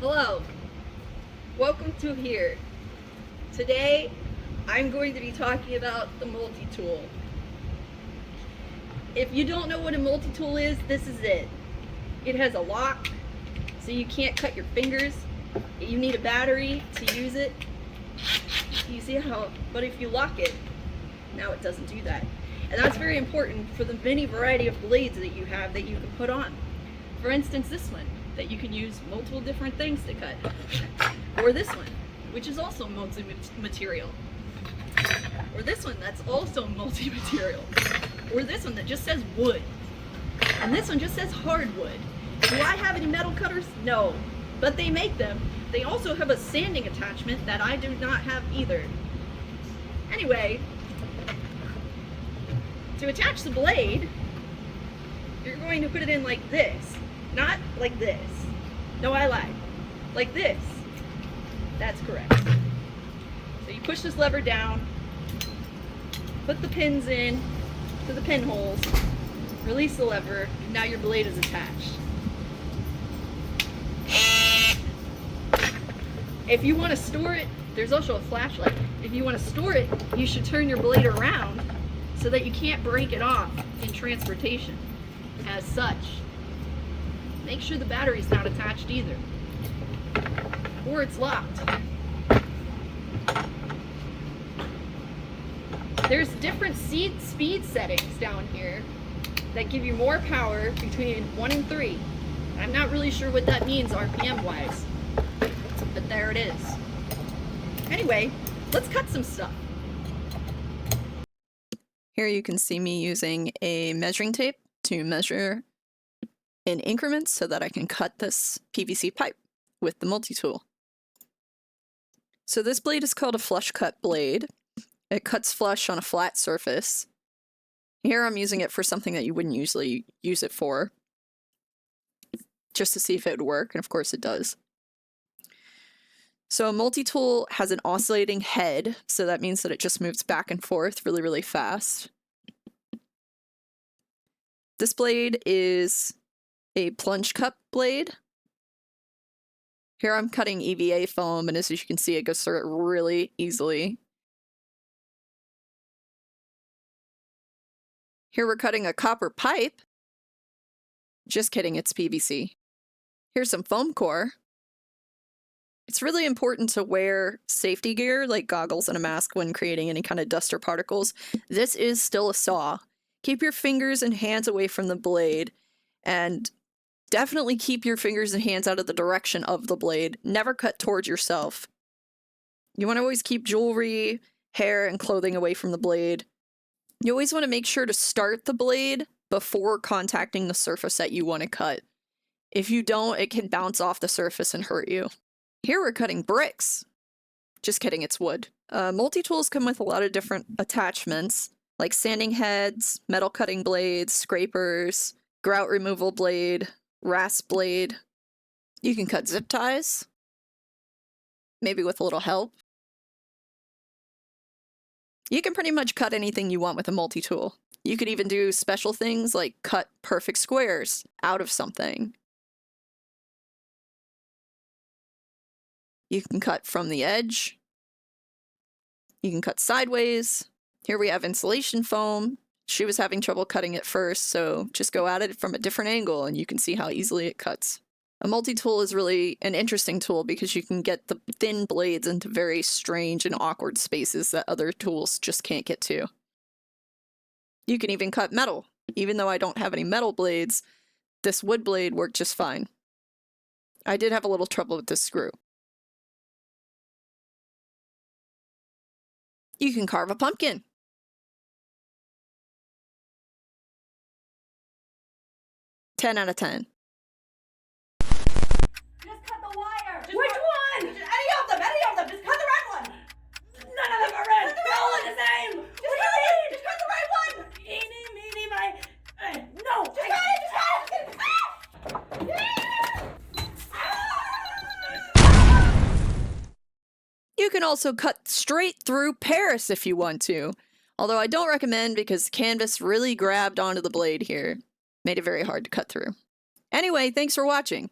Hello, welcome to here. Today I'm going to be talking about the multi-tool. If you don't know what a multi-tool is, this is it. It has a lock, so you can't cut your fingers. You need a battery to use it. You see how, but if you lock it, now it doesn't do that. And that's very important for the many variety of blades that you have that you can put on. For instance, this one, that you can use multiple different things to cut. Or this one, which is also multi-material. Or this one that's also multi-material. Or this one that just says wood. And this one just says hardwood. Do I have any metal cutters? No. But they make them. They also have a sanding attachment that I do not have either. Anyway, to attach the blade, you're going to put it in like this. Not like this. No, I lied. Like this. That's correct. So you push this lever down, put the pins in to the pinholes, release the lever, and now your blade is attached. If you want to store it, there's also a flashlight. If you want to store it, you should turn your blade around so that you can't break it off in transportation. As such, make sure the battery's not attached either, or it's locked. There's different speed settings down here that give you more power between 1 and 3. I'm not really sure what that means RPM wise, but there it is. Anyway, let's cut some stuff. Here you can see me using a measuring tape to measure in increments so that I can cut this PVC pipe with the multi-tool. So this blade is called a flush cut blade. It cuts flush on a flat surface. Here I'm using it for something that you wouldn't usually use it for, just to see if it would work, and of course it does. So a multi-tool has an oscillating head, so that means that it just moves back and forth really, really fast. This blade is a plunge cut blade. Here I'm cutting EVA foam, and as you can see, it goes through it really easily. Here we're cutting a copper pipe. Just kidding, it's PVC. Here's some foam core. It's really important to wear safety gear like goggles and a mask when creating any kind of dust or particles. This is still a saw. Keep your fingers and hands away from the blade, and definitely keep your fingers and hands out of the direction of the blade. Never cut towards yourself. You want to always keep jewelry, hair, and clothing away from the blade. You always want to make sure to start the blade before contacting the surface that you want to cut. If you don't, it can bounce off the surface and hurt you. Here we're cutting bricks. Just kidding, it's wood. Multi-tools come with a lot of different attachments, like sanding heads, metal cutting blades, scrapers, grout removal blade, rasp blade. You can cut zip ties, maybe with a little help. You can pretty much cut anything you want with a multi-tool. You could even do special things like cut perfect squares out of something. You can cut from the edge. You can cut sideways. Here we have insulation foam. She was having trouble cutting it first, so just go at it from a different angle and you can see how easily it cuts. A multi-tool is really an interesting tool because you can get the thin blades into very strange and awkward spaces that other tools just can't get to. You can even cut metal. Even though I don't have any metal blades, this wood blade worked just fine. I did have a little trouble with this screw. You can carve a pumpkin. Ten out of 10. Just cut the wire! Which one? Any of them! Any of them! Just cut the red one! None of them are red. They're all the same. Just cut it! Just cut the red one! Eeny, meeny, miny. No. Just cut it! Just cut it! You can also cut straight through Paris if you want to. Although I don't recommend because the canvas really grabbed onto the blade here. Made it very hard to cut through. Anyway, thanks for watching.